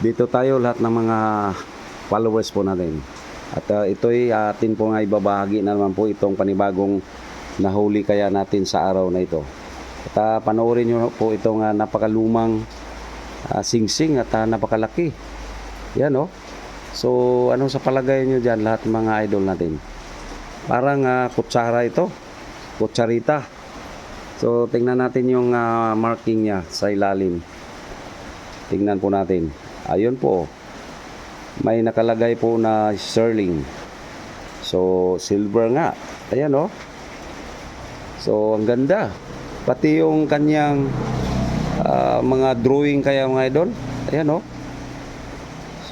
Dito tayo lahat ng mga followers po natin. At ito'y atin po nga ibabahagi na naman po itong panibagong nahuli kaya natin sa araw na ito. At panoorin nyo po itong napakalumang singsing at napakalaki. Yan oh. So ano sa palagay nyo dyan lahat mga idol natin? Parang kutsara ito. Kutsarita. So tingnan natin yung marking niya sa ilalim. Tingnan po natin. Ayun po. May nakalagay po na sterling. So silver nga. Ayan oh. So ang ganda. Pati yung kanyang mga drawing kaya mga idol. Ayan oh.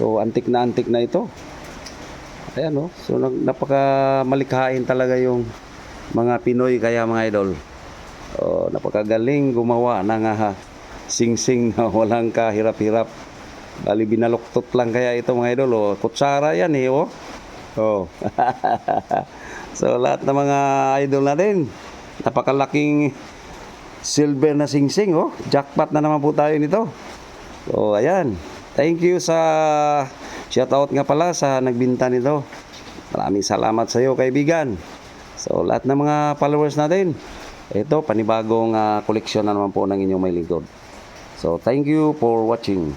So antik na ito. Ayan oh. So napaka malikhain talaga yung mga Pinoy kaya mga idol. Napakagaling gumawa ng singsing na walang kahirap-hirap. Bali binaluktot lang kaya ito mga idol oh. Kutsara yan eh oh. Oh. So lahat ng mga idol natin, napakalaking silver na singsing oh. Jackpot na naman po tayo nito. So ayan. Thank you sa shoutout nga pala sa nagbinta nito. Maraming salamat sa iyo kaibigan. So lahat ng mga followers natin, ito panibagong koleksyon na naman po ng inyong may lingkod. So thank you for watching.